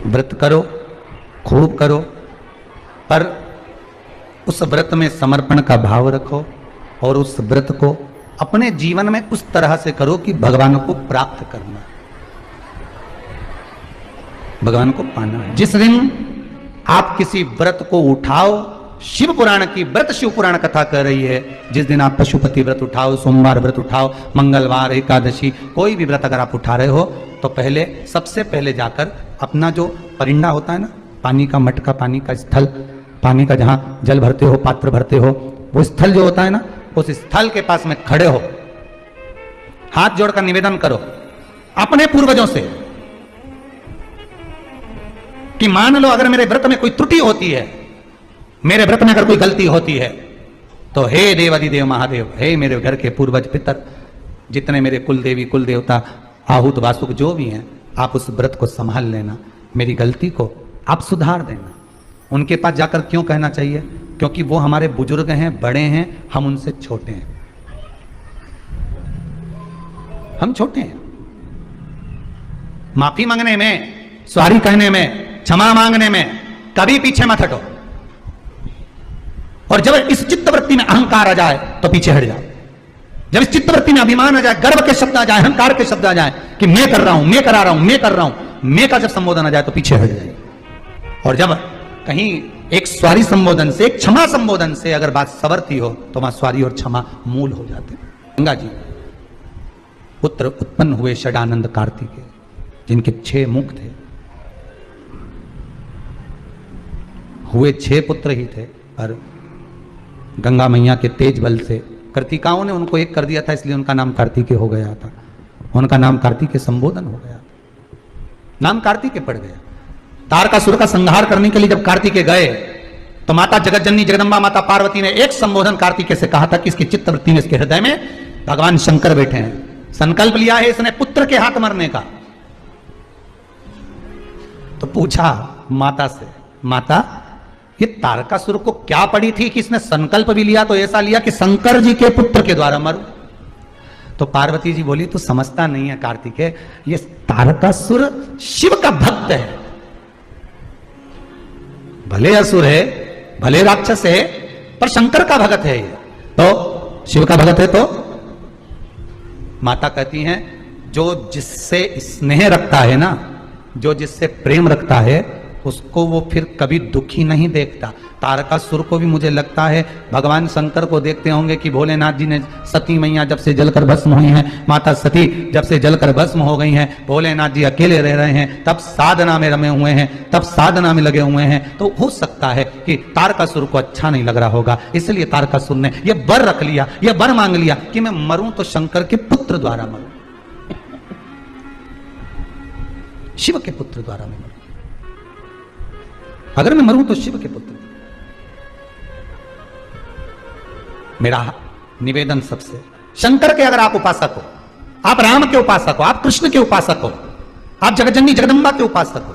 व्रत करो, खूब करो, पर उस व्रत में समर्पण का भाव रखो और उस व्रत को अपने जीवन में उस तरह से करो कि भगवान को प्राप्त करना, भगवान को पाना। जिस दिन आप किसी व्रत को उठाओ, शिव पुराण की व्रत शिव पुराण कथा कर रही है, जिस दिन आप पशुपति व्रत उठाओ, सोमवार व्रत उठाओ, मंगलवार, एकादशी, कोई भी व्रत अगर आप उठा रहे हो तो पहले, सबसे पहले जाकर अपना जो परिंदा होता है ना, पानी का मटका, पानी का स्थल, पानी का जहां जल भरते हो, पात्र भरते हो, वो स्थल जो होता है ना, उस स्थल के पास में खड़े हो, हाथ जोड़कर निवेदन करो अपने पूर्वजों से कि मान लो अगर मेरे व्रत में कोई त्रुटि होती है, मेरे व्रत में अगर कोई गलती होती है, तो हे देवादिदेव महादेव, हे मेरे घर के पूर्वज पितर, जितने मेरे कुल देवी कुल देवता आहूत वासुक जो भी हैं, आप उस व्रत को संभाल लेना, मेरी गलती को आप सुधार देना। उनके पास जाकर क्यों कहना चाहिए? क्योंकि वो हमारे बुजुर्ग हैं, बड़े हैं, हम उनसे छोटे हैं, हम छोटे हैं। माफी मांगने में, सॉरी कहने में, क्षमा मांगने में कभी पीछे मत हटो, और जब इस चित्तवृत्ति में अहंकार आ जाए तो पीछे हट जाओ। जब इस चित्तवृत्ति में अभिमान आ जाए, गर्व के शब्द आ जाए, अहंकार के शब्द आ जाए कि मैं कर रहा हूं, मैं करा रहा हूं, मैं कर रहा हूं, मैं का जब संबोधन आ जाए तो पीछे हट जाए। और जब कहीं एक स्वारी संबोधन से, एक क्षमा संबोधन से अगर बात सवरती हो तो वहां स्वारी और क्षमा मूल हो जाते। गंगा जी पुत्र उत्पन्न हुए षडानंद कार्तिकेय, जिनके 6 मुख थे, हुए 6 पुत्र ही थे, पर गंगा मैया के तेज बल से कार्तिकाओं ने उनको एक कर दिया था, इसलिए उनका नाम कार्तिकेय हो गया था, उनका नाम कार्तिकेय संबोधन हो गया था, नाम कार्तिकेय पड़ गया। तारकासुर का संहार करने के लिए जब कार्तिकेय गए तो माता जगतजननी जगदम्बा माता पार्वती ने एक संबोधन कार्तिकेय से कहा था कि इसकी चित्तवृत्ति में, इसके हृदय में भगवान शंकर बैठे हैं, संकल्प लिया है इसने पुत्र के हाथ मरने का। तो पूछा माता से, माता ये तारकासुर को क्या पड़ी थी कि इसने संकल्प भी लिया तो ऐसा लिया कि शंकर जी के पुत्र के द्वारा मरूं? तो पार्वती जी बोली तू समझता नहीं है कार्तिकेय, ये तारकासुर शिव का भक्त है, भले असुर है, भले राक्षस है, पर शंकर का भगत है ये, तो शिव का भगत है। तो माता कहती हैं जो जिससे स्नेह रखता है ना, जो जिससे प्रेम रखता है, उसको वो फिर कभी दुखी नहीं देखता। तारकासुर को भी मुझे लगता है भगवान शंकर को देखते होंगे कि भोलेनाथ जी ने सती मैया जब से जलकर भस्म हुई हैं, माता सती जब से जलकर भस्म हो गई हैं, भोलेनाथ जी अकेले रह रहे हैं, तब साधना में रमे हुए हैं, तब साधना में लगे हुए हैं, तो हो सकता है कि तारकासुर को अच्छा नहीं लग रहा होगा, इसलिए तारकासुर ने यह वर रख लिया, यह वर मांग लिया कि मैं मरूं तो शंकर के पुत्र द्वारा मरूं, शिव के पुत्र द्वारा मैं मरूं, अगर मैं मरूं तो शिव के पुत्र। मेरा निवेदन सबसे, शंकर के अगर आप उपासक हो, आप राम के उपासक हो, आप कृष्ण के उपासक हो, आप जगतजननी जगदम्बा के उपासक हो,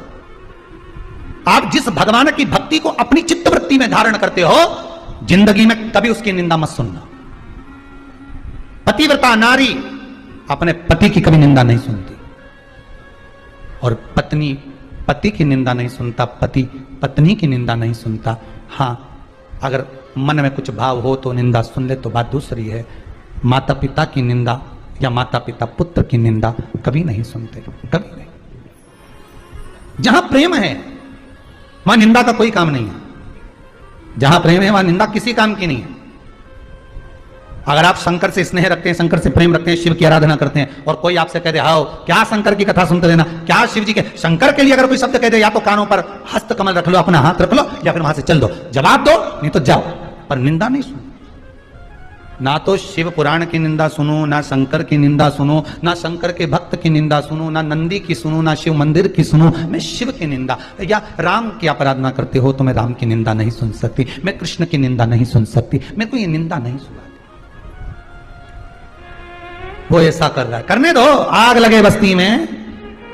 आप जिस भगवान की भक्ति को अपनी चित्तवृत्ति में धारण करते हो, जिंदगी में कभी उसकी निंदा मत सुनना। पतिव्रता नारी अपने पति की कभी निंदा नहीं सुनती, और पत्नी पति की निंदा नहीं सुनता, पति पत्नी की निंदा नहीं सुनता। हाँ, अगर मन में कुछ भाव हो तो निंदा सुन ले तो बात दूसरी है। माता पिता की निंदा या माता पिता पुत्र की निंदा कभी नहीं सुनते, कभी नहीं। जहां प्रेम है वहां निंदा का कोई काम नहीं है, जहां प्रेम है वहां निंदा किसी काम की नहीं है। अगर आप शंकर से स्नेह रखते हैं, शंकर से प्रेम रखते हैं, शिव की आराधना करते हैं, और कोई आपसे कह दे आओ क्या शंकर की कथा सुनते रहना, क्या शिव जी के, शंकर के लिए अगर कोई शब्द कह दे, या तो कानों पर हस्त कमल रख लो, अपना हाथ रख लो, या फिर वहां से चल दो, जवाब दो, नहीं तो जाओ, पर निंदा नहीं सुनो। ना तो शिव पुराण की निंदा सुनो, ना शंकर की निंदा सुनो, ना शंकर के भक्त की निंदा सुनो, ना नंदी की सुनो, ना शिव मंदिर की सुनो। मैं शिव की निंदा, या राम की आप आराधना करते हो तो मैं राम की निंदा नहीं सुन सकती, मैं कृष्ण की निंदा नहीं सुन सकती, मैं कोई निंदा नहीं सुना। वो ऐसा कर रहा है, करने दो, आग लगे बस्ती में,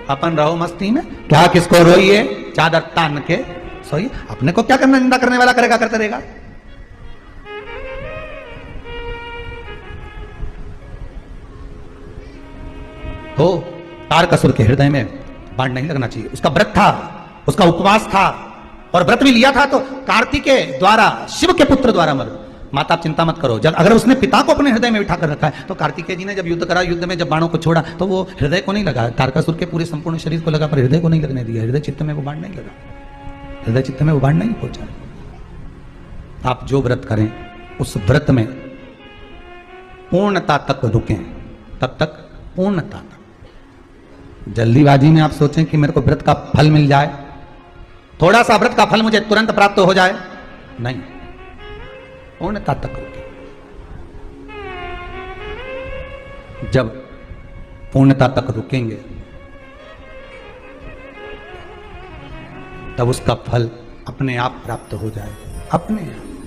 अपन रहो मस्ती में, क्या किसको रोइए, चादर तान के सोइए, अपने को क्या करना, निंदा करने वाला करेगा, करते रहेगा। तो तारकासुर के हृदय में बाण नहीं लगना चाहिए, उसका व्रत था, उसका उपवास था और व्रत भी लिया था, तो कार्तिकेय द्वारा, शिव के पुत्र द्वारा मर। माता आप चिंता मत करो, जब अगर उसने पिता को अपने हृदय में बिठा कर रखा है, तो कार्तिकेय जी ने जब युद्ध करा, युद्ध में जब बाणों को छोड़ा, तो वो हृदय को नहीं लगा, तारकासुर के पूरे संपूर्ण शरीर को लगा, पर हृदय को नहीं लगने दिया। हृदय चित्त में वो बाण नहीं लगा, हृदय चित्त में वो बाण नहीं पहुंचा। आप जो व्रत करें उस व्रत में पूर्णता तक रुकें, तब तक पूर्णता तक। जल्दीबाजी में आप सोचें कि मेरे को व्रत का फल मिल जाए, थोड़ा सा व्रत का फल मुझे तुरंत प्राप्त हो जाए, नहीं, पूर्णता तक रुकें। जब पूर्णता तक रुकेंगे तब उसका फल अपने आप प्राप्त हो जाए, अपने आप।